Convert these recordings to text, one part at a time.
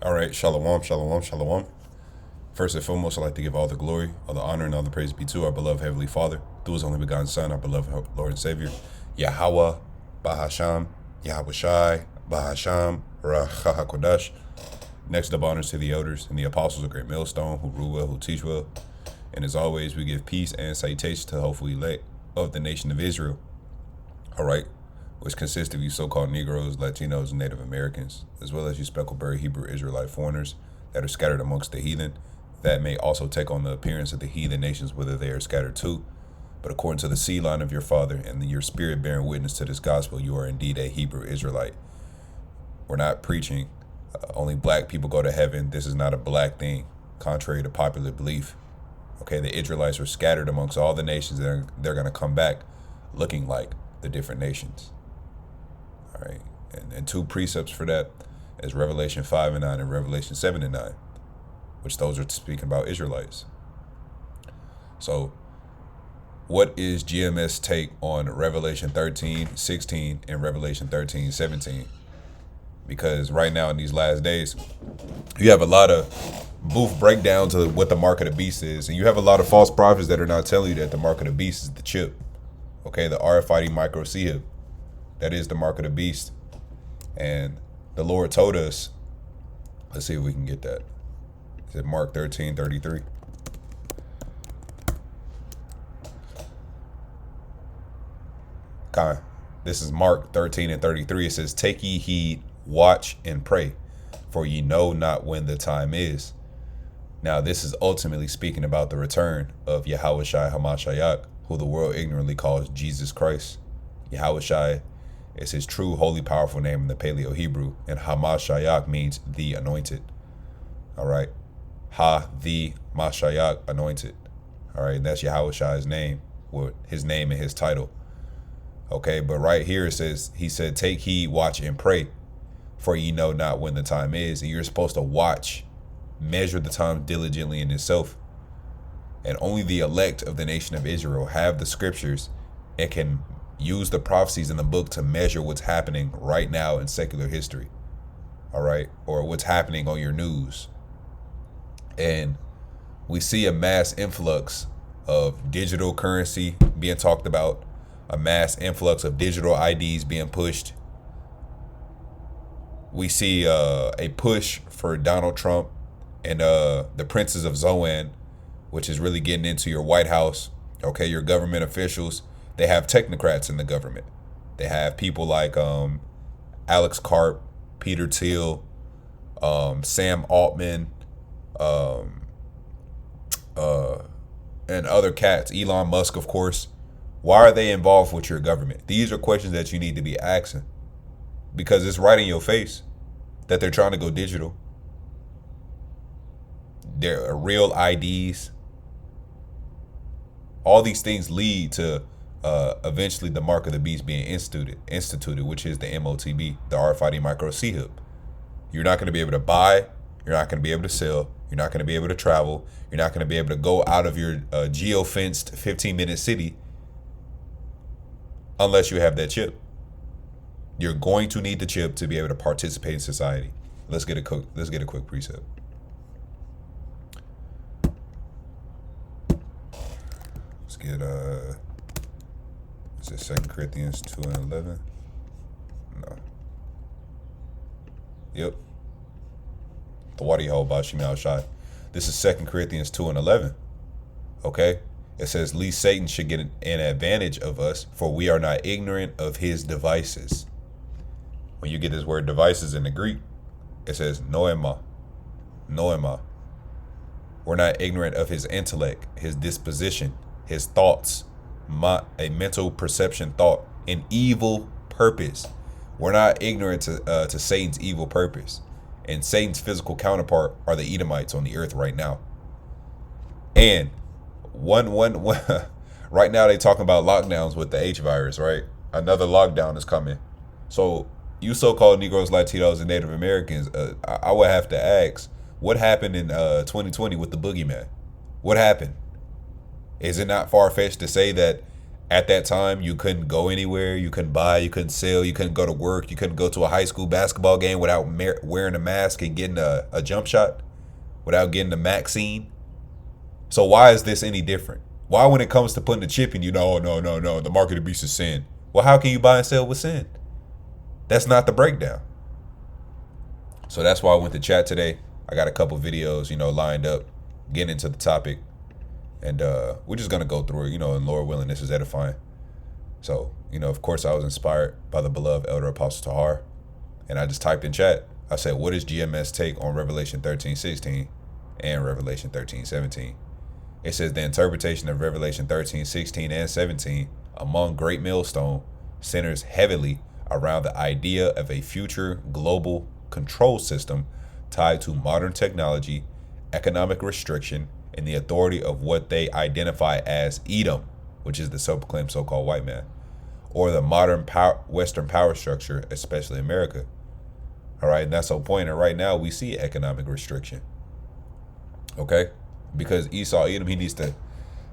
All right, shalom, shalom, shalom. First and foremost, I'd like to give all the glory, all the honor, and all the praise be to our beloved Heavenly Father, through His only begotten Son, our beloved Lord and Savior, Yahweh, Bahasham, Yahweh Shai, Bahasham, Racha HaKodesh. Next up, honors to the elders and the apostles of Great Millstone, who rule well, who teach well. And as always, we give peace and citation to the hopeful elect of the nation of Israel. All right, which consists of you so-called Negroes, Latinos, and Native Americans, as well as you speckled-berry Hebrew Israelite foreigners that are scattered amongst the heathen, that may also take on the appearance of the heathen nations, whether they are scattered too. But according to the seed line of your father and your spirit bearing witness to this gospel, you are indeed a Hebrew Israelite. We're not preaching only black people go to heaven. This is not a black thing, contrary to popular belief. Okay, the Israelites were scattered amongst all the nations, and they're going to come back looking like the different nations. All right, and two precepts for that is Revelation 5 and 9 and Revelation 7 and 9, which those are speaking about Israelites. So what is GMS take on Revelation 13:16 and Revelation 13:17? Because right now in these last days, you have a lot of booth breakdowns of what the mark of the beast is, and you have a lot of false prophets that are not telling you that the mark of the beast is the chip. Okay, the RFID micro chip. That is the mark of the beast. And the Lord told us, let's see if we can get that. Is it Mark 13:33? Okay. This is Mark 13 and 33. It says, "Take ye heed, watch and pray, for ye know not when the time is." Now, this is ultimately speaking about the return of Yahweh Shai Hamashiach, who the world ignorantly calls Jesus Christ. Yahweh Shai is his true, holy, powerful name in the Paleo Hebrew, and Hamashiach means the anointed. All right. The Mashiach, anointed. All right. And that's Yahweh Shai's name, with his name and his title. Okay. But right here it says, he said, "Take heed, watch and pray, for ye know not when the time is." And you're supposed to watch, measure the time diligently in itself. And only the elect of the nation of Israel have the scriptures and can use the prophecies in the book to measure what's happening right now in secular history. All right. Or what's happening on your news. And we see a mass influx of digital currency being talked about, a mass influx of digital IDs being pushed. We see a push for Donald Trump and the princes of Zoan, which is really getting into your White House, okay, your government officials. They have technocrats in the government. They have people like Alex Karp, Peter Thiel, Sam Altman, and other cats, Elon Musk, of course. Why are they involved with your government? These are questions that you need to be asking, because it's right in your face that they're trying to go digital. There are real IDs. All these things lead to eventually the mark of the beast being instituted, which is the MOTB, the RFID micro chip. You're not going to be able to buy. You're not going to be able to sell. You're not going to be able to travel. You're not going to be able to go out of your geo-fenced 15-minute city unless you have that chip. You're going to need the chip to be able to participate in society. Let's get a quick precept. Let's get is it 2 Corinthians 2 and 11? No. Yep. The Wadi Ho Bashim Al Shai. This is 2 Corinthians 2 and 11. Okay? It says, "Lest Satan should get an advantage of us, for we are not ignorant of his devices." When you get this word devices in the Greek, it says noema. Noema. We're not ignorant of his intellect, his disposition, his thoughts, a mental perception thought, an evil purpose. We're not ignorant to Satan's evil purpose. And Satan's physical counterpart are the Edomites on the earth right now. And one right now they talking about lockdowns with the H virus, right? Another lockdown is coming. So you so-called Negroes, Latinos, and Native Americans, I would have to ask, what happened in 2020 with the boogeyman? What happened? Is it not far-fetched to say that At that time, you couldn't go anywhere. You couldn't buy. You couldn't sell. You couldn't go to work. You couldn't go to a high school basketball game without wearing a mask and getting a jump shot, without getting the vaccine. So why is this any different? Why, when it comes to putting the chip in, no, the market of the beast is sin. Well, how can you buy and sell with sin? That's not the breakdown. So that's why I went to chat today. I got a couple videos, lined up, getting into the topic. And we're just going to go through it, and Lord willing, this is edifying. So, of course, I was inspired by the beloved Elder Apostle Tahar. And I just typed in chat. I said, what is GMS take on Revelation 13:16 and Revelation 13:17? It says the interpretation of Revelation 13:16 and 17 among Great Millstone centers heavily around the idea of a future global control system tied to modern technology, economic restriction, and the authority of what they identify as Edom, which is the self-proclaimed so-called white man, or the modern Western power structure, especially America. All right, and that's the point. And right now we see economic restriction. Okay, because Esau, Edom, he needs to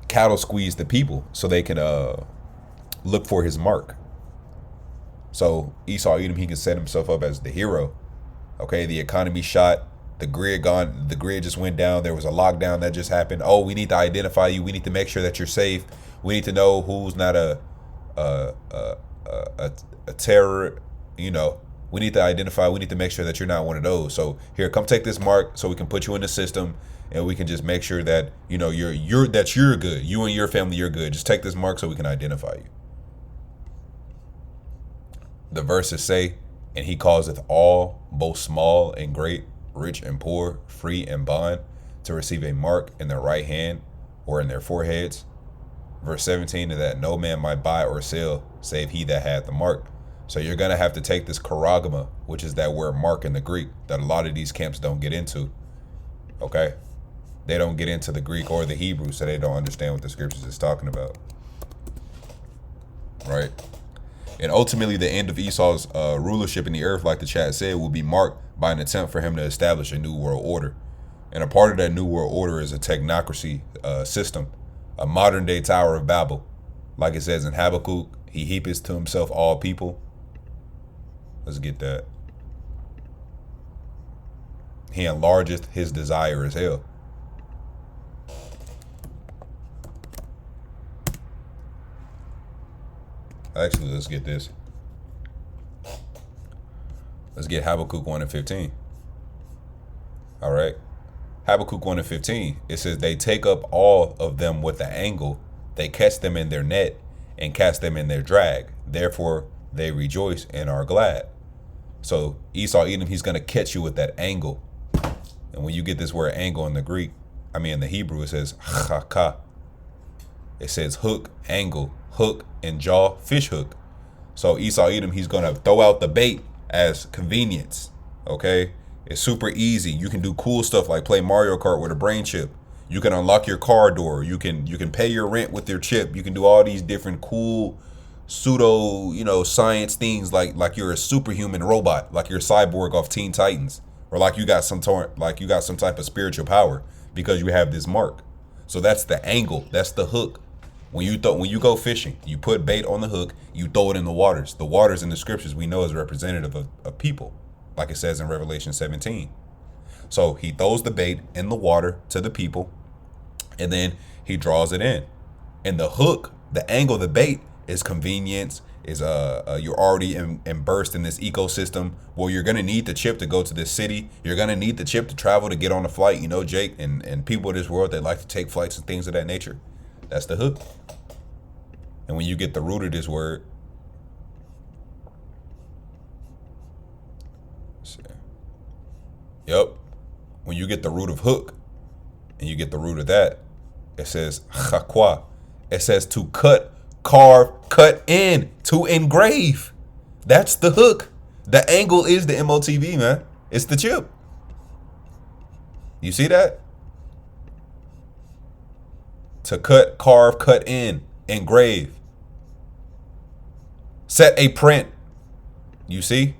cattle squeeze the people so they can look for his mark. So Esau, Edom, he can set himself up as the hero. Okay, the economy shot. The grid gone. The grid just went down. There was a lockdown that just happened. Oh, we need to identify you. We need to make sure that you're safe. We need to know who's not a terror. We need to identify. We need to make sure that you're not one of those. So here, come take this mark, so we can put you in the system, and we can just make sure that you're good. You and your family, you're good. Just take this mark so we can identify you. The verses say, and he causeth all, both small and great, rich and poor, free and bond, to receive a mark in their right hand or in their foreheads. Verse 17, that no man might buy or sell save he that had the mark. So you're going to have to take this charagma, which is that word mark in the Greek that a lot of these camps don't get into. Okay? They don't get into the Greek or the Hebrew, so they don't understand what the scriptures is talking about. Right? And ultimately, the end of Esau's rulership in the earth, like the chat said, will be marked by an attempt for him to establish a new world order. And a part of that new world order is a technocracy system, a modern day Tower of Babel. Like it says in Habakkuk, he heapeth to himself all people. Let's get that. He enlargeth his desire as hell. Actually, let's get this. Let's get Habakkuk 1:15. All right. Habakkuk 1:15. It says, they take up all of them with the angle. They catch them in their net and cast them in their drag. Therefore, they rejoice and are glad. So Esau, Edom, he's going to catch you with that angle. And when you get this word angle in the Greek, in the Hebrew, it says chaka. It says hook, angle, hook, and jaw, fish hook. So Esau, Edom, he's going to throw out the bait as convenience. Okay? It's super easy. You can do cool stuff like play Mario Kart with a brain chip. You can unlock your car door. You can pay your rent with your chip. You can do all these different cool pseudo, science things like you're a superhuman robot, like you're a cyborg off Teen Titans, or like you got some type of spiritual power because you have this mark. So that's the angle. That's the hook. When you go fishing, you put bait on the hook, you throw it in the waters. The waters in the scriptures we know is representative of people, like it says in Revelation 17. So he throws the bait in the water to the people, and then he draws it in. And the hook, the angle, the bait is convenience, is you're already immersed in this ecosystem. Well, you're gonna need the chip to go to this city. You're gonna need the chip to travel to get on a flight. Jake, and people of this world, they like to take flights and things of that nature. That's the hook. And when you get the root of this word, when you get the root of hook, and you get the root of that, it says chakwa. It says to cut, carve, cut in, to engrave. That's the hook. The angle is the MOTV, man. It's the chip. You see that? To cut, carve, cut in, engrave. Set a print. You see?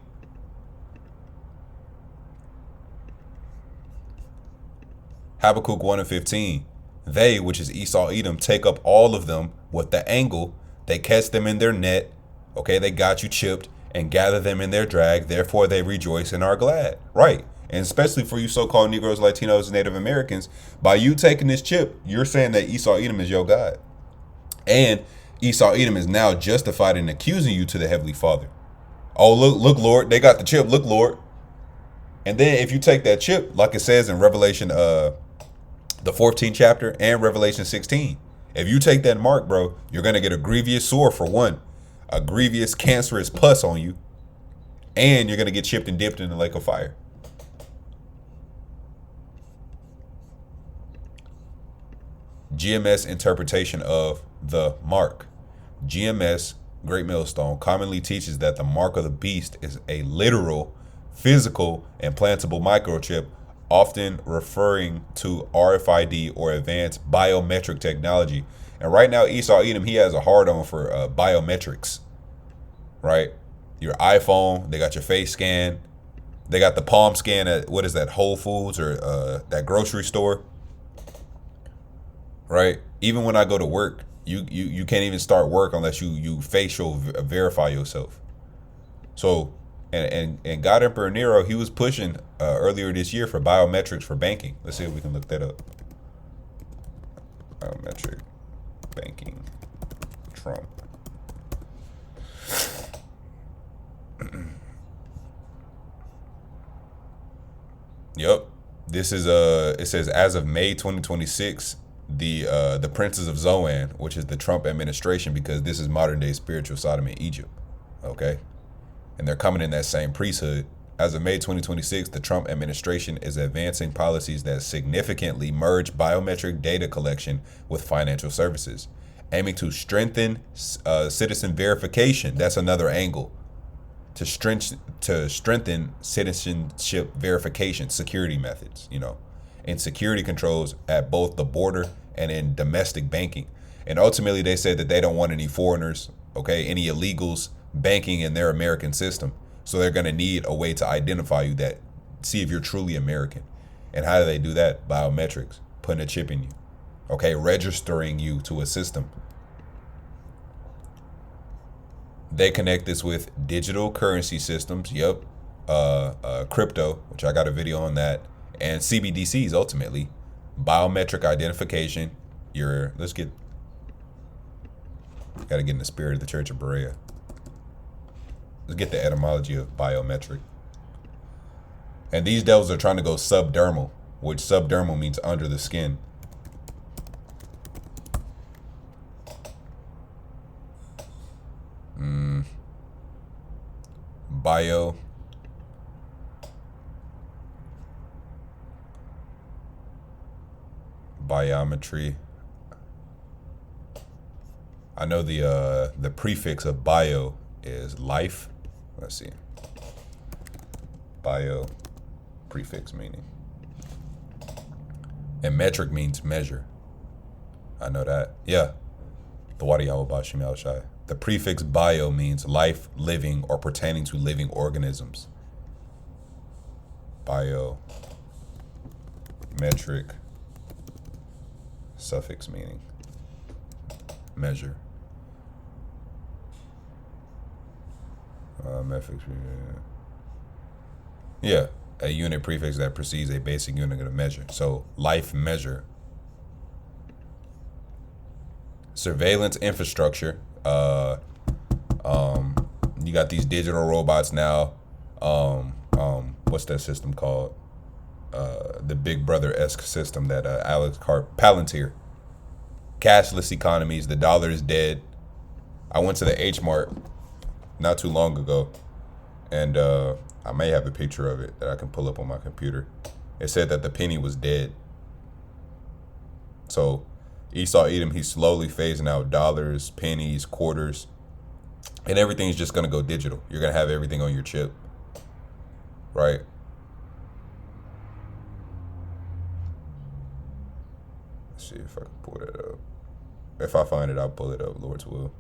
Habakkuk 1:15. They, which is Esau, Edom, take up all of them with the angle. They catch them in their net. Okay, they got you chipped and gather them in their drag. Therefore, they rejoice and are glad. Right. And especially for you so-called Negroes, Latinos, and Native Americans, by you taking this chip, you're saying that Esau Edom is your God. And Esau Edom is now justified in accusing you to the Heavenly Father. Oh, look, Lord, they got the chip. Look, Lord. And then if you take that chip, like it says in Revelation, the 14th chapter and Revelation 16, if you take that mark, bro, you're going to get a grievous sore for one, a grievous cancerous pus on you, and you're going to get chipped and dipped in the lake of fire. GMS interpretation of the mark. GMS, Great Millstone, commonly teaches that the mark of the beast is a literal, physical, implantable microchip, often referring to RFID or advanced biometric technology. And right now, Esau Edom, he has a hard-on for biometrics, right? Your iPhone, they got your face scan. They got the palm scan at, what is that, Whole Foods or that grocery store, right? Even when I go to work, you can't even start work unless you facial verify yourself. So, and God Emperor Nero, he was pushing earlier this year for biometrics for banking. Let's see if we can look that up. Biometric banking, Trump. Yep. This is it says as of May 2026, the princes of Zoan, which is the Trump administration, because this is modern day spiritual Sodom in Egypt. Okay. And they're coming in that same priesthood. As of May 2026, the Trump administration is advancing policies that significantly merge biometric data collection with financial services, aiming to strengthen citizen verification. That's another angle. To strengthen citizenship verification, security methods, and security controls at both the border and in domestic banking. And ultimately, they said that they don't want any foreigners, any illegals banking in their American system. So they're going to need a way to identify you, that see if you're truly American. And how do they do that? Biometrics, putting a chip in you, registering you to a system. They connect this with digital currency systems. Yep. Crypto, which I got a video on that, and CBDCs ultimately. Biometric identification. Gotta get in the spirit of the Church of Berea. Let's get the etymology of biometric. And these devils are trying to go subdermal, which subdermal means under the skin. Biometry. I know the prefix of bio is life. Let's see. Bio prefix meaning. And metric means measure. I know that. Yeah. The Wadi Yahweh Al Shai. The prefix bio means life, living, or pertaining to living organisms. Bio, metric, suffix meaning measure. Yeah, a unit prefix that precedes a basic unit of measure. So life measure. Surveillance infrastructure. You got these digital robots now. What's that system called? The Big Brother-esque system that Alex Palantir. Cashless economies. The dollar is dead. I went to the H Mart not too long ago, and I may have a picture of it that I can pull up on my computer. It said that the penny was dead. So Esau Edom, he's slowly phasing out dollars, pennies, quarters, and everything's just going to go digital. You're going to have everything on your chip, right? Let's see if I can pull that up. If I find it, I'll pull it up, Lord's will.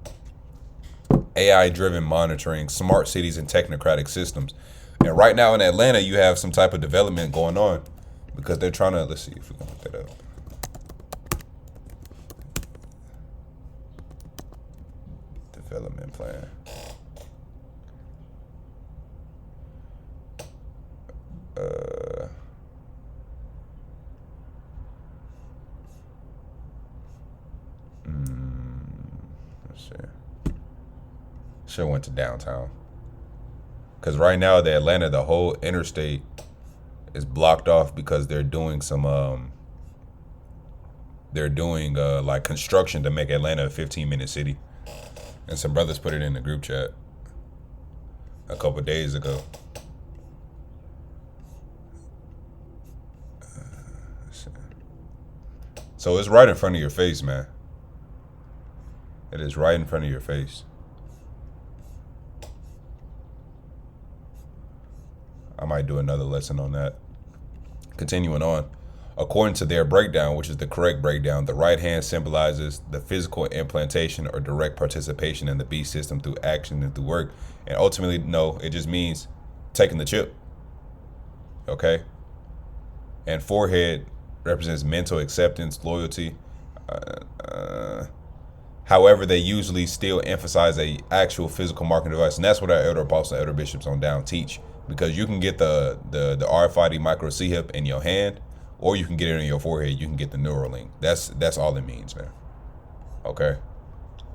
AI-driven monitoring, smart cities, and technocratic systems. And right now in Atlanta, you have some type of development going on because they're trying to, let's see if we can look that up. Development plan. Let's see. Should have went to downtown. Because right now, the whole interstate is blocked off because they're doing some like construction to make Atlanta a 15-minute city. And some brothers put it in the group chat a couple days ago. So it's right in front of your face, man. It is right in front of your face. I might do another lesson on that. Continuing on. According to their breakdown, which is the correct breakdown, the right hand symbolizes the physical implantation or direct participation in the beast system through action and through work. And ultimately, no, it just means taking the chip. Okay? And forehead represents mental acceptance, loyalty. However, they usually still emphasize a actual physical marking device. And that's what our elder apostles and elder bishops on down teach. Because you can get the RFID micro C-hip in your hand, or you can get it in your forehead. You can get the Neuralink. That's all it means, man. Okay?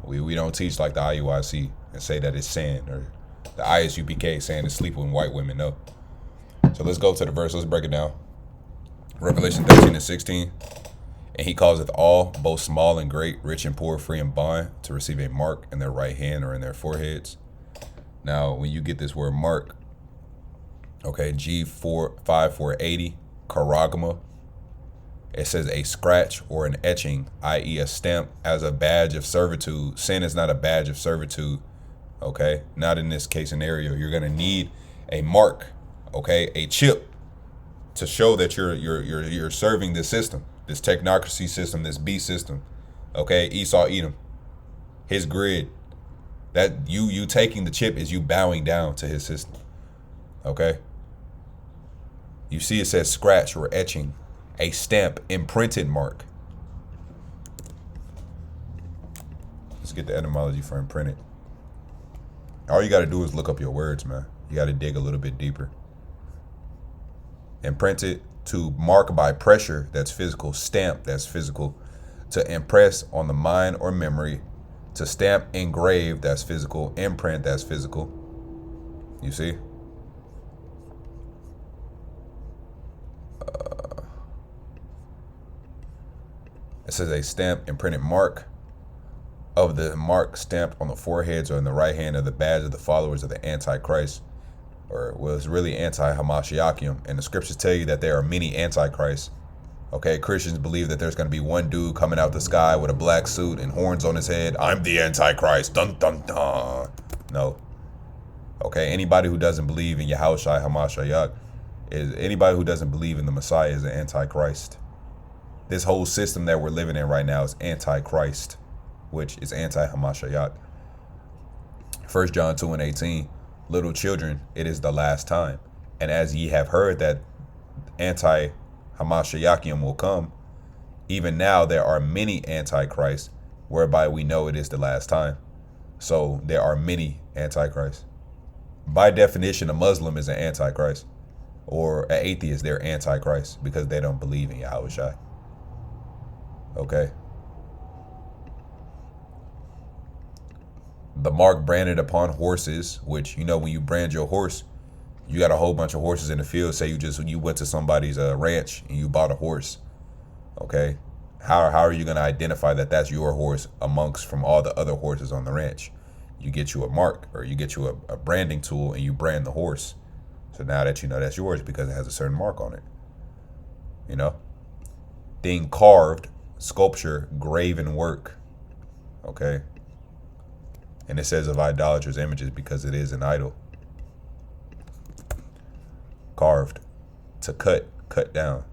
We don't teach like the IUIC and say that it's sin, or the ISUPK saying it's sleeping with white women. No. So let's go to the verse. Let's break it down. Revelation 13:16. And he causeth all, both small and great, rich and poor, free and bond, to receive a mark in their right hand or in their foreheads. Now, when you get this word mark, okay, G5480, charagma, it says a scratch or an etching, i.e. a stamp as a badge of servitude. Sin is not a badge of servitude, okay? Not in this case scenario. You're going to need a mark, okay, a chip to show that you're serving this system, this technocracy system, this beast system, okay? Esau Edom, his grid. That you taking the chip is you bowing down to his system, okay? You see it says scratch or etching, a stamp, imprinted mark. Let's get the etymology for imprinted. All you got to do is look up your words, man. You got to dig a little bit deeper. Imprinted, to mark by pressure, that's physical. Stamp, that's physical. To impress on the mind or memory. To stamp, engrave, that's physical. Imprint, that's physical. You see? It says a stamp, imprinted mark of the mark stamped on the foreheads or in the right hand of the badge of the followers of the Antichrist, or was really anti-Hamashiachim. And the scriptures tell you that there are many Antichrists. Okay, Christians believe that there's going to be one dude coming out the sky with a black suit and horns on his head. I'm the Antichrist. Dun, dun, dun. No. Okay, anybody who doesn't believe in Yahushua Hamashiach is anybody who doesn't believe in the Messiah is an Antichrist. This whole system that we're living in right now is Antichrist, which is anti-Hamashiach. 1 John 2:18, little children, it is the last time. And as ye have heard that anti-Hamashiachim will come, even now there are many Antichrists, whereby we know it is the last time. So there are many Antichrists. By definition, a Muslim is an Antichrist. Or an atheist, they're Antichrist because they don't believe in Yahushua. Okay. The mark branded upon horses, which, you know, when you brand your horse, you got a whole bunch of horses in the field. Say you went to somebody's ranch and you bought a horse. Okay. How are you going to identify that that's your horse amongst from all the other horses on the ranch? You get you a mark, or you get you a branding tool and you brand the horse. So now that you know that's yours because it has a certain mark on it. You know? Thing carved, sculpture, graven work. Okay? And it says of idolaters' images because it is an idol. Carved. To cut down.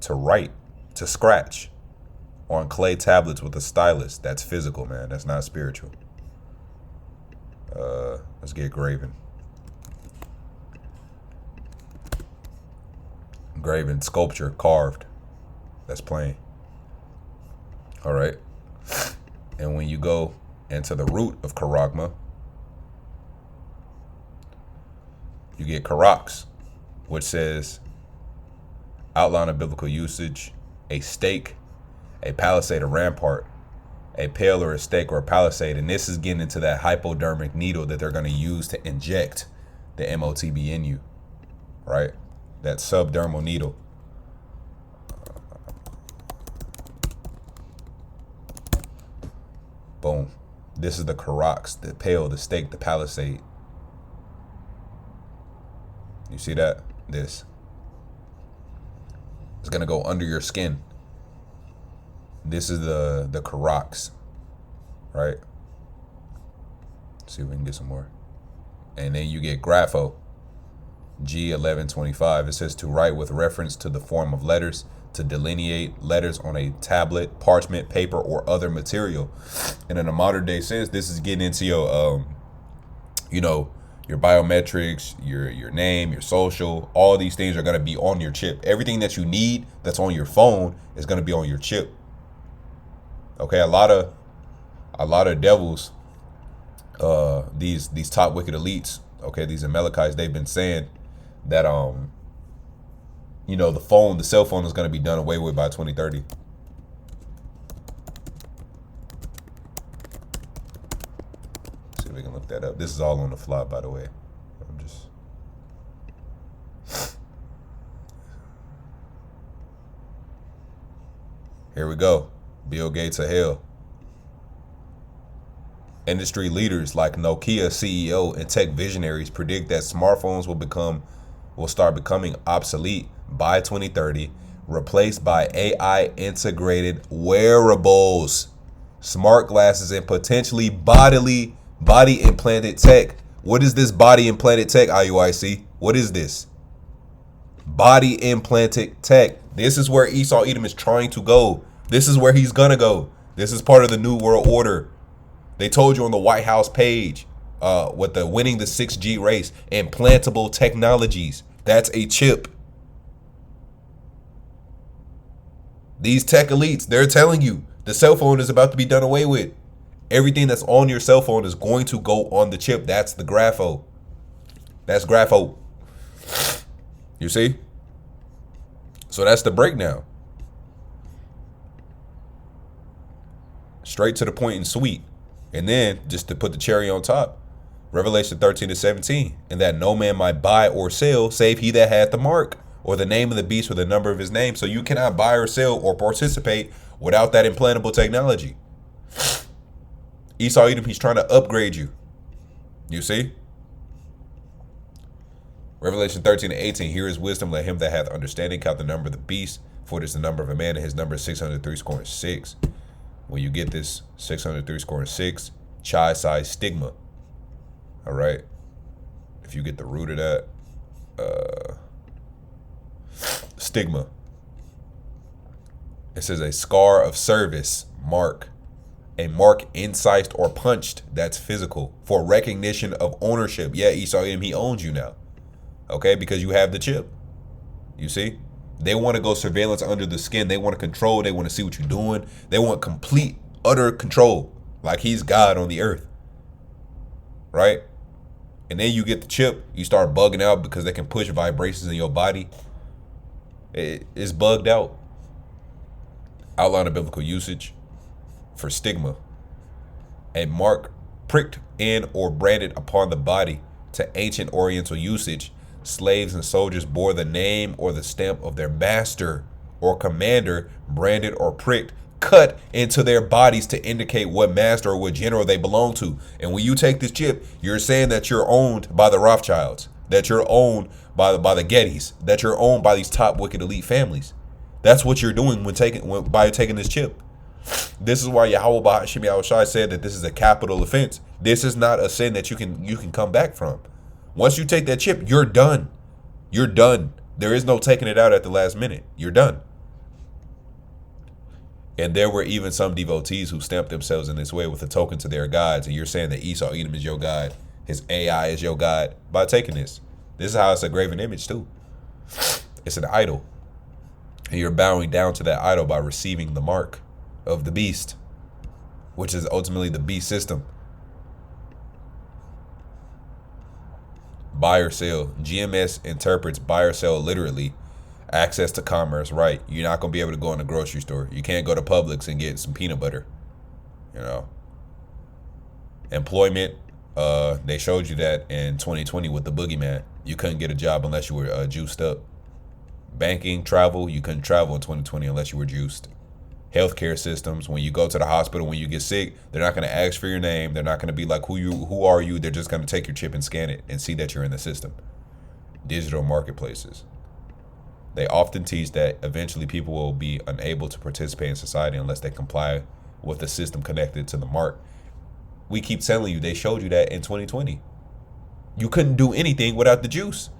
To write, to scratch on clay tablets with a stylus. That's physical, man. That's not spiritual. Let's get graven. Graven, sculpture, carved. That's plain. All right. And when you go And to the root of charagma, you get charax, which says outline of biblical usage, a stake, a palisade, a rampart, a pale or a stake or a palisade. And this is getting into that hypodermic needle that they're going to use to inject the MOTB in you, right? That subdermal needle. Boom. This is the charax, the pale, the stake, the palisade. You see that? This. It's going to go under your skin. This is the charax, right? Let's see if we can get some more. And then you get grapho, G1125. It says to write with reference to the form of letters, to delineate letters on a tablet, parchment, paper, or other material. And in a modern day sense, this is getting into your, your biometrics, your name, your social. All these things are going to be on your chip. Everything that you need that's on your phone is going to be on your chip. Okay, a lot of devils, these top wicked elites, okay, these Amalekites, they've been saying that the cell phone is going to be done away with by 2030. See if we can look that up. This is all on the fly, by the way. Here we go. Bill Gates of hell. Industry leaders like Nokia CEO and tech visionaries predict that smartphones will start becoming obsolete by 2030, replaced by AI integrated wearables, smart glasses, and potentially body implanted tech. What is this body implanted tech, IUIC? What is this? Body implanted tech. This is where Esau Edom is trying to go. This is where he's gonna go. This is part of the New World Order. They told you on the White House page, with the winning the 6G race, implantable technologies. That's a chip. These tech elites, they're telling you the cell phone is about to be done away with. Everything that's on your cell phone is going to go on the chip. That's the grapho. That's grapho. You see? So that's the breakdown. Straight to the point and sweet. And then, just to put the cherry on top, Revelation 13-17, and that no man might buy or sell, save he that hath the mark, or the name of the beast, or the number of his name. So you cannot buy or sell or participate without that implantable technology. Esau Edom, he's trying to upgrade you. You see? Revelation 13-18, here is wisdom, let him that hath understanding count the number of the beast, for it is the number of a man, and his number is 603 When you get this 603 chai size stigma, all right? If you get the root of that, stigma. It says a scar of service, mark. A mark incised or punched, that's physical, for recognition of ownership. Yeah, Esau Edom, he owns you now. Okay, because you have the chip. You see? They want to go surveillance under the skin. They want to control. They want to see what you're doing. They want complete, utter control. Like he's God on the earth. Right? And then you get the chip. You start bugging out because they can push vibrations in your body. It's bugged out. Outline of biblical usage for stigma. A mark pricked in or branded upon the body. To ancient Oriental usage, slaves and soldiers bore the name or the stamp of their master or commander, branded or pricked, cut into their bodies to indicate what master or what general they belong to. And when you take this chip, you're saying that you're owned by the Rothschilds, that you're owned by the Gettys, that you're owned by these top wicked elite families. That's what you're doing by taking this chip. This is why Yahweh Bahashim Yahushai said that this is a capital offense. This is not a sin that you can come back from. Once you take that chip, you're done. You're done. There is no taking it out at the last minute. You're done. And there were even some devotees who stamped themselves in this way with a token to their gods. And you're saying that Esau Edom is your god, his AI is your god by taking this. This is how it's a graven image too. It's an idol. And you're bowing down to that idol by receiving the mark of the beast, which is ultimately the beast system. Buy or sell. GMS interprets buy or sell literally access to commerce, right? You're not going to be able to go in the grocery store. You can't go to Publix and get some peanut butter. You know. Employment, they showed you that in 2020 with the boogeyman. You couldn't get a job unless you were juiced up. Banking, travel, you couldn't travel in 2020 unless you were juiced. Healthcare systems, when you go to the hospital, when you get sick, they're not going to ask for your name. They're not going to be like, who are you? They're just going to take your chip and scan it and see that you're in the system. Digital marketplaces. They often teach that eventually people will be unable to participate in society unless they comply with the system connected to the mark. We keep telling you, they showed you that in 2020. You couldn't do anything without the juice.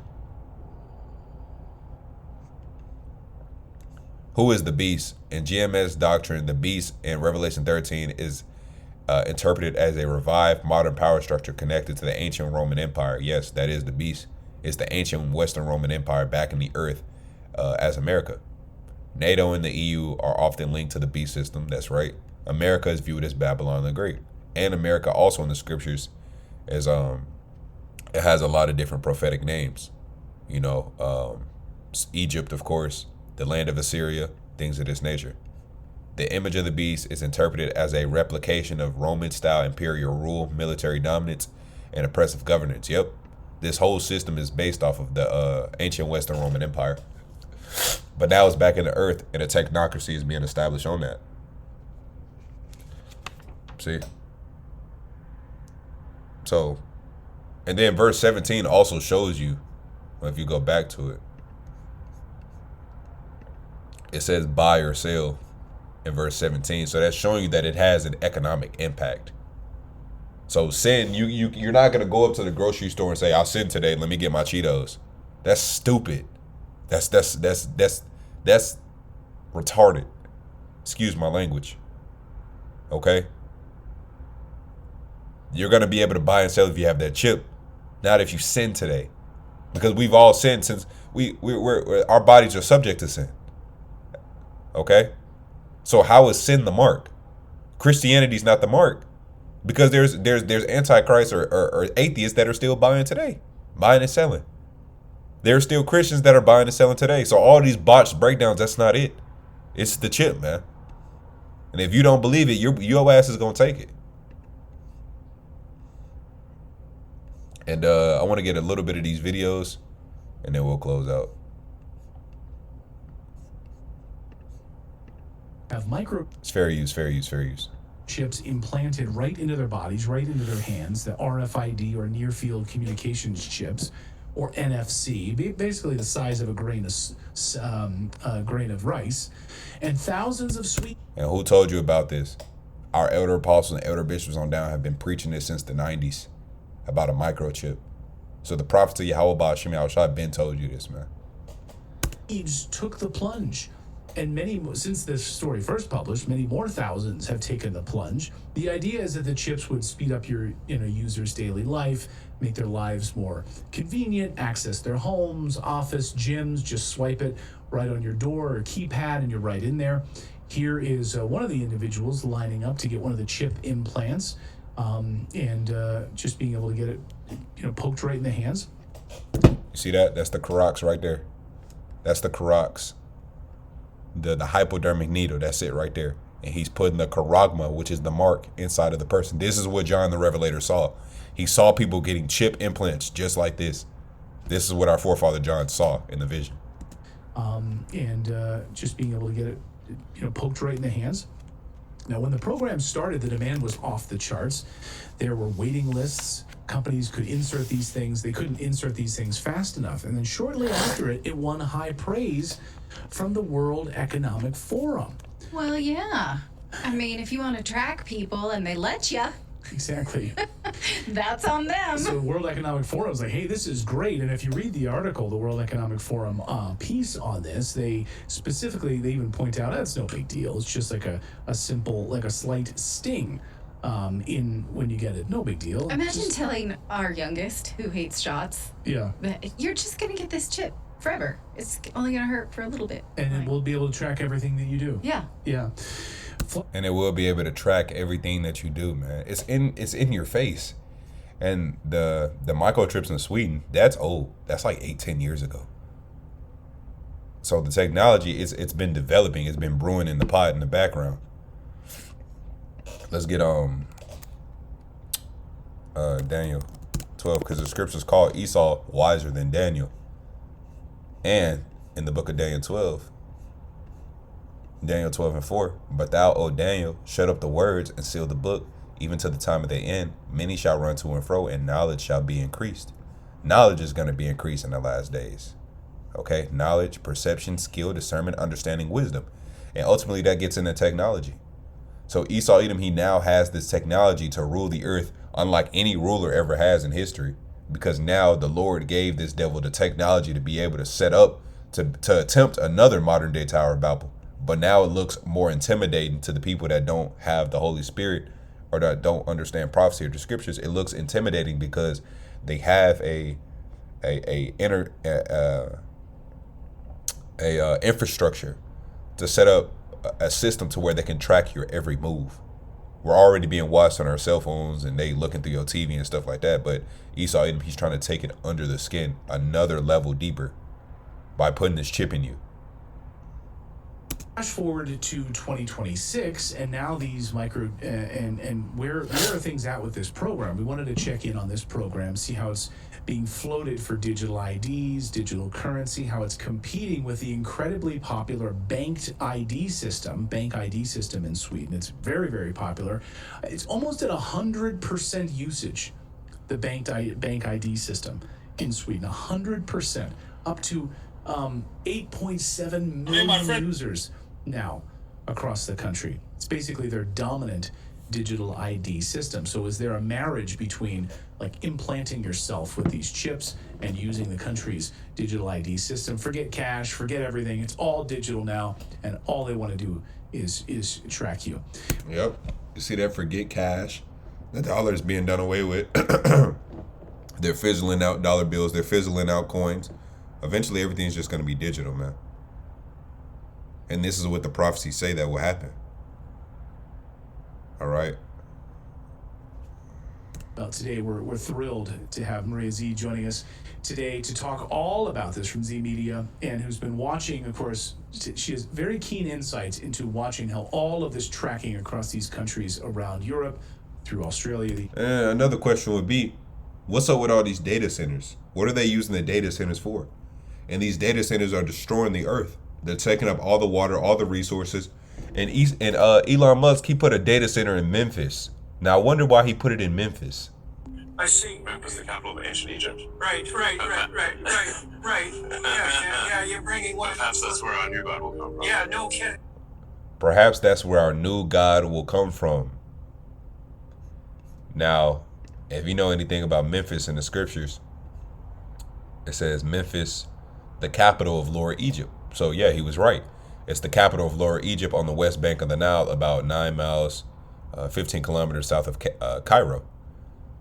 Who is the beast? In GMS doctrine, the beast in Revelation 13 is interpreted as a revived modern power structure connected to the ancient Roman Empire. Yes, that is the beast. It's the ancient Western Roman Empire back in the earth as America. NATO and the EU are often linked to the beast system. That's right. America is viewed as Babylon the Great. And America also in the scriptures is it has a lot of different prophetic names. You know, Egypt, of course, the land of Assyria, things of this nature. The image of the beast is interpreted as a replication of Roman-style imperial rule, military dominance, and oppressive governance. Yep. This whole system is based off of the ancient Western Roman Empire. But now it's back in the earth, and a technocracy is being established on that. See? So, and then verse 17 also shows you, if you go back to it, it says buy or sell in verse 17. So that's showing you that it has an economic impact. So sin, you're not gonna go up to the grocery store and say, I'll sin today, let me get my Cheetos. That's stupid. That's retarded. Excuse my language. Okay? You're gonna be able to buy and sell if you have that chip, not if you sin today. Because we've all sinned since we're our bodies are subject to sin. Okay? So how is sin the mark? Christianity's not the mark. Because there's antichrists or atheists that are still buying today. Buying and selling. There's still Christians that are buying and selling today. So all these botched breakdowns, that's not it. It's the chip, man. And if you don't believe it, your ass is gonna take it. And I want to get a little bit of these videos, and then we'll close out. Have micro. It's fair use, fair use, fair use. Chips implanted right into their bodies, right into their hands, the RFID or near field communications chips, or NFC, basically the size of a grain of rice, and thousands of sweet. And who told you about this? Our elder apostles and elder bishops on down have been preaching this since the 90s about a microchip. So the prophets of Yahweh Ba'ashim Yahushua been told you this, man. Took the plunge. And many, since this story first published, many more thousands have taken the plunge. The idea is that the chips would speed up your user's daily life, make their lives more convenient, access their homes, office, gyms, just swipe it right on your door or keypad and you're right in there. Here is one of the individuals lining up to get one of the chip implants and just being able to get it poked right in the hands. You see that? That's the Karax right there. That's the Karax. The hypodermic needle, that's it right there. And he's putting the charagma, which is the mark, inside of the person. This is what John the Revelator saw. He saw people getting chip implants just like this. This is what our forefather John saw in the vision. Just being able to get it poked right in the hands. Now, when the program started, the demand was off the charts. There were waiting lists. Companies could insert these things. They couldn't insert these things fast enough. And then shortly after it won high praise from the World Economic Forum. Well, yeah. I mean, if you want to track people and they let you. Exactly. That's on them. So the World Economic Forum is like, hey, this is great. And if you read the article, the World Economic Forum piece on this, they even point out that's no big deal. It's just like a simple, like a slight sting in when you get it. No big deal. Imagine telling our youngest who hates shots. Yeah. That you're just going to get this chip forever. It's only going to hurt for a little bit. And we'll be able to track everything that you do. Yeah. Yeah. And it will be able to track everything that you do, man. It's in your face. And the microchips in Sweden, that's old. That's like 8-10 years ago. So the technology it's been developing, it's been brewing in the pot in the background. Let's get Daniel 12, because the scriptures call Esau wiser than Daniel. And in the book of Daniel 12, Daniel 12:4, but thou, O Daniel, shut up the words and seal the book, even to the time of the end. Many shall run to and fro, and knowledge shall be increased. Knowledge is going to be increased in the last days. Okay, knowledge, perception, skill, discernment, understanding, wisdom. And ultimately that gets into technology. So Esau Edom, he now has this technology to rule the earth unlike any ruler ever has in history, because now the Lord gave this devil the technology to be able to set up, to attempt another modern day Tower of Babel. But now it looks more intimidating to the people that don't have the Holy Spirit or that don't understand prophecy or the scriptures. It looks intimidating because they have a infrastructure to set up a system to where they can track your every move. We're already being watched on our cell phones and they looking through your TV and stuff like that. But Esau, he's trying to take it under the skin another level deeper by putting this chip in you. Flash forward to 2026, and now these micro and where are things at with this program? We wanted to check in on this program, see how it's being floated for digital IDs, digital currency, how it's competing with the incredibly popular bank ID system in Sweden. It's very, very popular. It's almost at 100% usage, the bank ID system in Sweden. 100%, up to 8.7 million users now across the country. It's basically their dominant digital ID system. So is there a marriage between like implanting yourself with these chips and using the country's digital ID system? Forget cash, forget everything. It's all digital now, and all they want to do is track you. Yep. You see that? Forget cash. The dollar is being done away with. They're fizzling out dollar bills. They're fizzling out coins. Eventually, everything's just going to be digital, man. And this is what the prophecies say that will happen. All right. Well, today we're thrilled to have Maria Z joining us today to talk all about this from Z Media, and who's been watching, of course. She has very keen insights into watching how all of this tracking across these countries around Europe, through Australia. And another question would be, what's up with all these data centers? What are they using the data centers for? And these data centers are destroying the earth. They're taking up all the water, all the resources. And Elon Musk, he put a data center in Memphis. Now, I wonder why he put it in Memphis. I see. Memphis, the capital of ancient Egypt. Right. Yeah, you're bringing one. Perhaps that's where our new God will come from. Yeah, no kidding. Perhaps that's where our new God will come from. Now, if you know anything about Memphis in the scriptures, it says Memphis, the capital of Lower Egypt. So yeah, he was right. It's the capital of Lower Egypt on the west bank of the Nile, about 9 miles, 15 kilometers south of Cairo.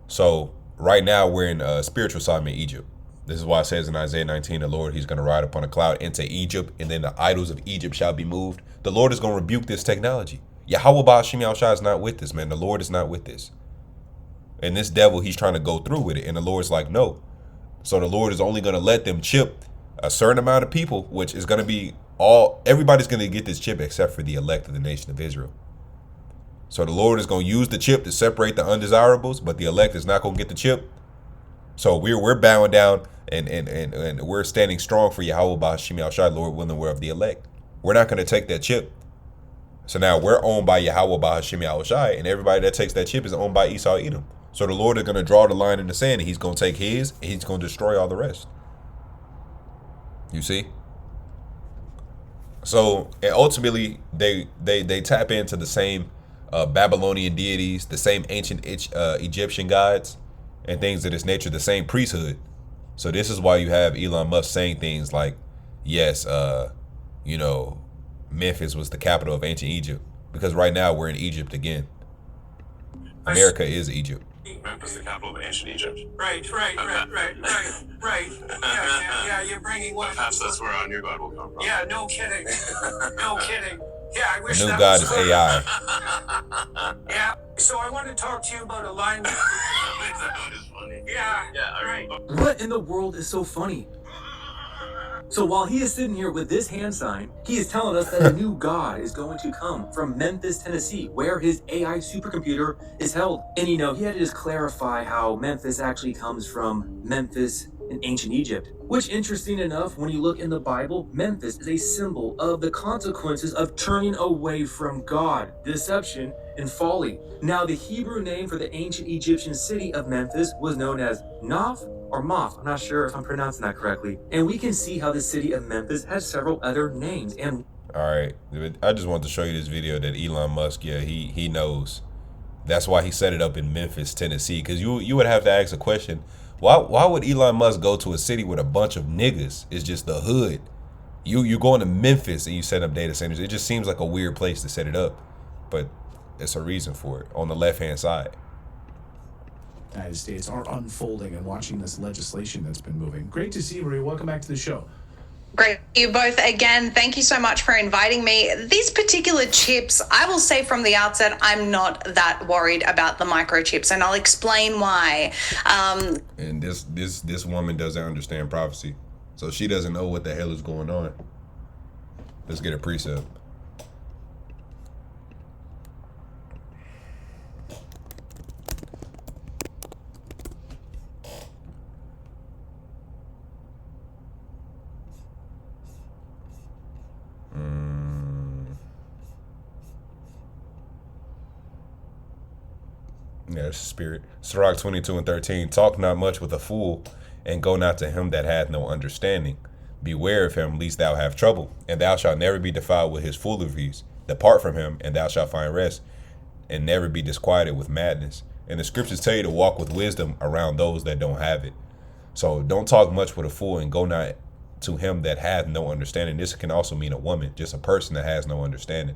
So right now we're in spiritual Sodom in Egypt. This is why it says in Isaiah 19, the Lord, he's going to ride upon a cloud into Egypt, and then the idols of Egypt shall be moved. The Lord is going to rebuke this technology. Yahweh Ba'ashim Yahushua is not with this, man. The Lord is not with this. And this devil, he's trying to go through with it. And the Lord's like, no. So the Lord is only going to let them chip a certain amount of people, which is going to be everybody's going to get this chip except for the elect of the nation of Israel. So the Lord is going to use the chip to separate the undesirables, but the elect is not going to get the chip. So we're bowing down and we're standing strong for Yahweh Ba'ashim Yahushua, Lord willing, we're of the elect. We're not going to take that chip. So now we're owned by Yahweh Ba'ashim Yahushua, and everybody that takes that chip is owned by Esau Edom. So the Lord is going to draw the line in the sand, and he's going to take his, and he's going to destroy all the rest. You see? So, and ultimately, they tap into the same Babylonian deities, the same ancient Egyptian gods, and things of this nature, the same priesthood. So this is why you have Elon Musk saying things like, yes, Memphis was the capital of ancient Egypt, because right now we're in Egypt again. America is Egypt. Memphis, the capital of ancient Egypt. Right. Yeah, you're bringing one. Perhaps that's where our new God will come from. Yeah, no kidding. Yeah, I The wish new that God was is clear. AI. Yeah. So I want to talk to you about alignment. That was funny. Yeah. Yeah, I Right. remember. What in the world is so funny? So while he is sitting here with this hand sign, he is telling us that a new god is going to come from Memphis, Tennessee, where his AI supercomputer is held. And he had to just clarify how Memphis actually comes from Memphis in ancient Egypt. Which, interesting enough, when you look in the Bible, Memphis is a symbol of the consequences of turning away from God, deception, and folly. Now, the Hebrew name for the ancient Egyptian city of Memphis was known as Nov or Moth. I'm not sure if I'm pronouncing that correctly. And we can see how the city of Memphis has several other names. And All right, I just want to show you this video that Elon Musk, yeah, he knows. That's why he set it up in Memphis, Tennessee. Because you would have to ask a question: why would Elon Musk go to a city with a bunch of niggas? It's just the hood. You going to Memphis and you set up data centers. It just seems like a weird place to set it up, but it's a reason for it on the left hand side. United States are unfolding and watching this legislation that's been moving. Great to see you, Marie. Welcome back to the show. Great. You both again. Thank you so much for inviting me. These particular chips, I will say from the outset, I'm not that worried about the microchips, and I'll explain why. And this woman doesn't understand prophecy, so she doesn't know what the hell is going on. Let's get a precept. Yeah, it's spirit. Sirach 22:13. Talk not much with a fool, and go not to him that hath no understanding. Beware of him, lest thou have trouble, and thou shalt never be defiled with his fooleries. Depart from him, and thou shalt find rest, and never be disquieted with madness. And the scriptures tell you to walk with wisdom around those that don't have it. So don't talk much with a fool, and go not to him that hath no understanding. This can also mean a woman, just a person that has no understanding.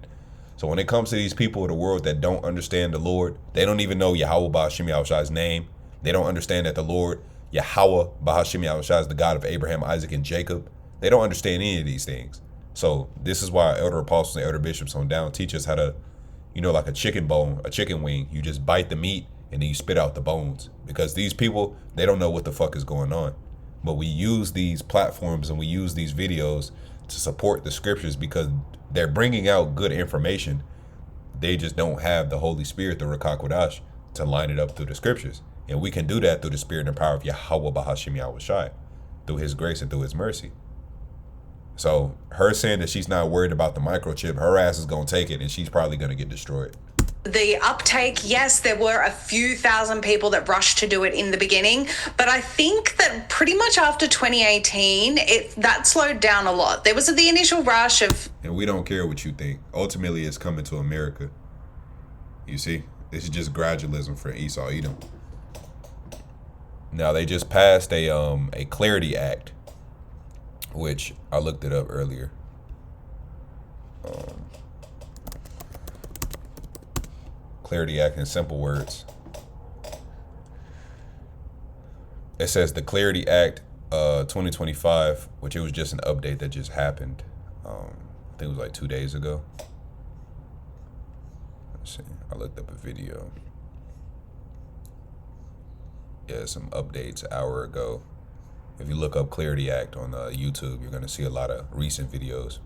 So when it comes to these people of the world that don't understand the Lord, they don't even know Yahweh Bahashim Yahushua's name. They don't understand that the Lord, Yahweh Bahashim Yahushua, is the God of Abraham, Isaac, and Jacob. They don't understand any of these things. So this is why elder apostles and elder bishops on down teach us how to, like a chicken bone, a chicken wing. You just bite the meat and then you spit out the bones. Because these people, they don't know what the fuck is going on. But we use these platforms and we use these videos to support the scriptures because they're bringing out good information. They just don't have the Holy Spirit, the Ruach HaKodesh, to line it up through the scriptures. And we can do that through the spirit and power of Yahweh Bahashim Yahushai, through his grace and through his mercy. So her saying that she's not worried about the microchip, her ass is going to take it and she's probably going to get destroyed. The uptake, yes, there were a few thousand people that rushed to do it in the beginning, but I think that pretty much after 2018, that slowed down a lot. There was the initial rush of... And we don't care what you think. Ultimately, it's coming to America. You see? This is just gradualism for Esau Edom. Now, they just passed a Clarity Act, which I looked it up earlier. Clarity Act in simple words. It says the Clarity Act 2025, which it was just an update that just happened. I think it was like 2 days ago. Let's see. I looked up a video. Yeah, some updates an hour ago. If you look up Clarity Act on YouTube, you're going to see a lot of recent videos.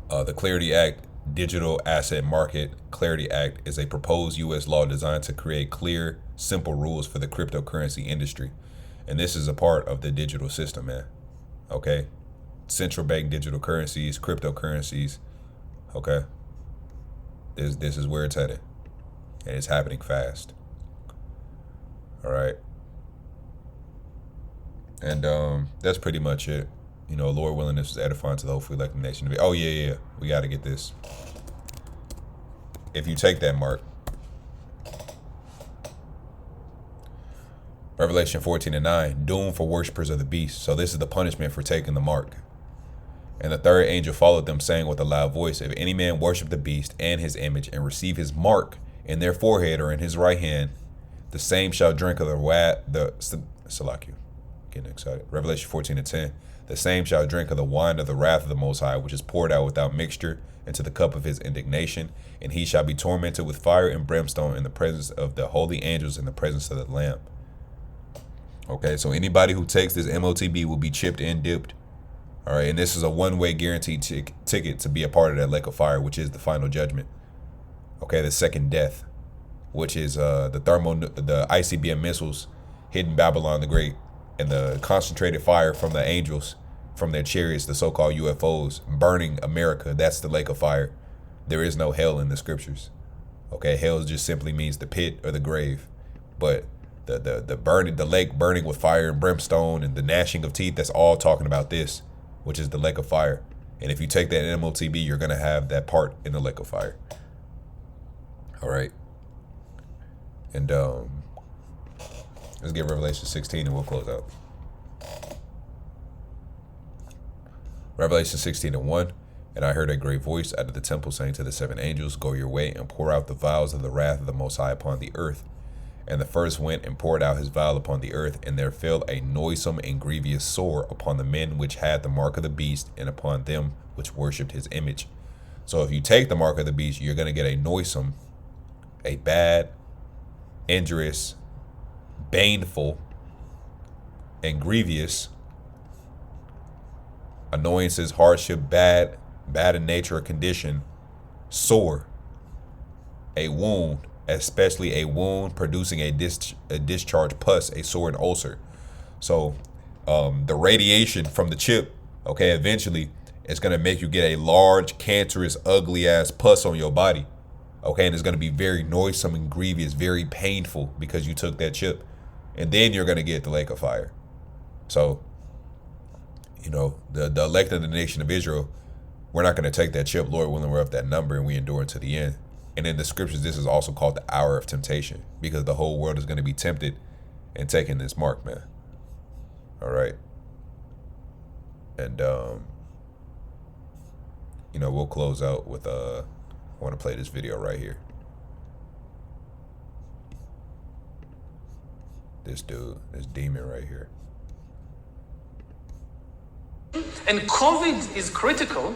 The Clarity Act Digital Asset Market Clarity Act is a proposed U.S. law designed to create clear, simple rules for the cryptocurrency industry. And this is a part of the digital system, man. Okay? Central bank digital currencies, cryptocurrencies. Okay? This is where it's headed. And it's happening fast. All right? And that's pretty much it. Lord willing, this is edifying to the hopefully elected nation. Oh, yeah. We got to get this. If you take that mark. Revelation 14:9, doom for worshipers of the beast. So this is the punishment for taking the mark. And the third angel followed them, saying with a loud voice, if any man worship the beast and his image and receive his mark in their forehead or in his right hand, the same shall drink of the Salakia. Getting excited. Revelation 14:10. The same shall drink of the wine of the wrath of the Most High, which is poured out without mixture into the cup of his indignation. And he shall be tormented with fire and brimstone in the presence of the holy angels, in the presence of the Lamb. Okay, so anybody who takes this MOTB will be chipped and dipped. All right, and this is a one-way guaranteed ticket to be a part of that lake of fire, which is the final judgment. Okay, the second death, which is the ICBM missiles hitting Babylon the Great, and the concentrated fire from the angels from their chariots, the so-called UFOs, burning America. That's the lake of fire. There is no hell in the scriptures. Okay, hell just simply means the pit or the grave. But the lake burning with fire and brimstone and the gnashing of teeth, that's all talking about this, which is the lake of fire. And if you take that MOTB, you're going to have that part in the lake of fire. All right. And let's get Revelation 16 and we'll close out. Revelation 16:1. And I heard a great voice out of the temple saying to the seven angels, go your way and pour out the vials of the wrath of the Most High upon the earth. And the first went and poured out his vial upon the earth, and there fell a noisome and grievous sore upon the men which had the mark of the beast, and upon them which worshipped his image. So if you take the mark of the beast, you're going to get a noisome, a bad, injurious, baneful, and grievous, annoyances, hardship, bad in nature or condition, sore, a wound, especially a wound producing a discharge, pus, a sore, and ulcer. So the radiation from the chip, okay, eventually it's going to make you get a large, cancerous, ugly ass pus on your body. Okay, and it's going to be very noisome and grievous, very painful because you took that chip. And then you're going to get the lake of fire. So, you know, the elect of the nation of Israel, we're not going to take that chip, Lord willing, we're of that number and we endure to the end. And in the scriptures, this is also called the hour of temptation, because the whole world is going to be tempted and taking this mark, man. All right. And, you know, we'll close out with, I want to play this video right here. This dude, this demon right here. And COVID is critical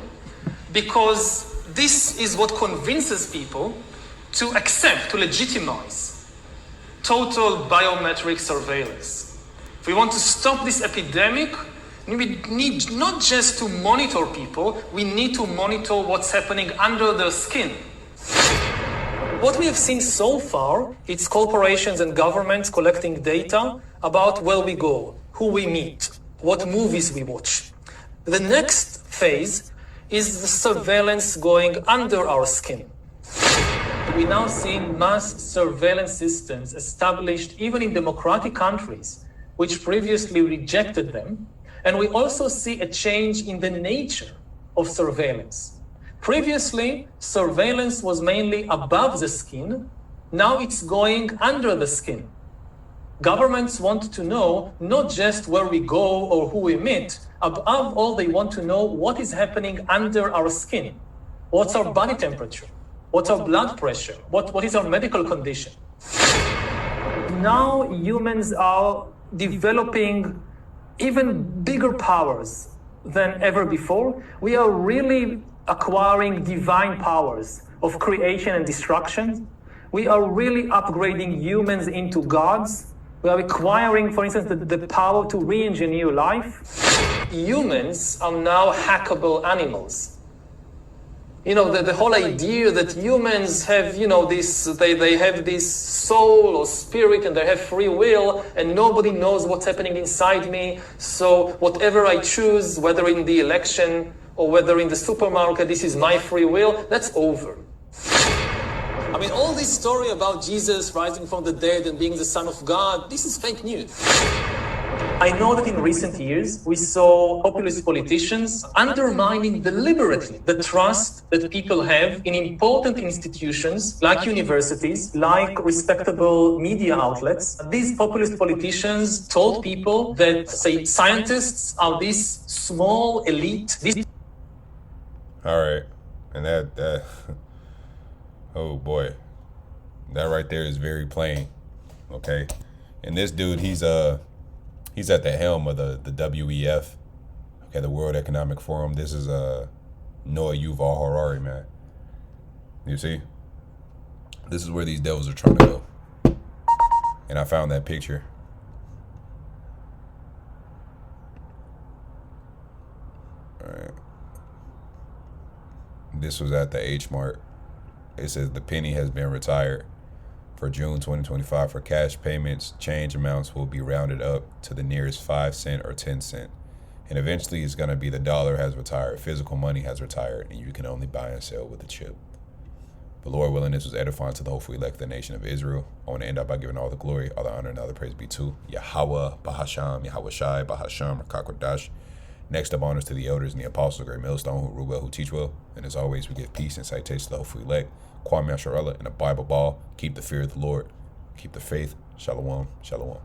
because this is what convinces people to accept, to legitimize total biometric surveillance. If we want to stop this epidemic, we need not just to monitor people, we need to monitor what's happening under their skin. What we have seen so far, it's corporations and governments collecting data about where we go, who we meet, what movies we watch. The next phase is the surveillance going under our skin. We now see mass surveillance systems established even in democratic countries, which previously rejected them. And we also see a change in the nature of surveillance. Previously, surveillance was mainly above the skin. Now it's going under the skin. Governments want to know not just where we go or who we meet. Above all, they want to know what is happening under our skin. What's our body temperature? What's our blood pressure? What is our medical condition? Now humans are developing even bigger powers than ever before. We are really acquiring divine powers of creation and destruction. We are really upgrading humans into gods. We are acquiring, for instance, the power to re-engineer life. Humans are now hackable animals. You know, the whole idea that humans have, you know, they have this soul or spirit and they have free will and nobody knows what's happening inside me. So whatever I choose, whether in the election or whether in the supermarket, this is my free will, that's over. I mean, all this story about Jesus rising from the dead and being the Son of God, this is fake news. I know that in recent years, we saw populist politicians undermining deliberately the trust that people have in important institutions like universities, like respectable media outlets. These populist politicians told people that, say, scientists are this small elite. All right. And that oh boy, that right there is very plain. Okay. And this dude, he's at the helm of the WEF, Okay, the World Economic Forum. This is Noah Yuval Harari, man. You see? This is where these devils are trying to go. And I found that picture. All right. This was at the H Mart. It says the penny has been retired. For June 2025, for cash payments, change amounts will be rounded up to the nearest 5 cent or 10 cent. And eventually it's going to be the dollar has retired, physical money has retired, and you can only buy and sell with a chip. But Lord willing, this was edifying to the hopeful elect of the nation of Israel. I want to end up by giving all the glory, all the honor, and all the praise be to Yahweh, Bahasham, Yahweh Shai, Bahasham, Rakakwadash. Next up, honors to the elders and the apostles, great millstone, who rule well, who teach well. And as always, we give peace and citation to the hopeful elect. Kwame Asharella and a Bible ball. Keep the fear of the Lord. Keep the faith. Shalom. Shalom.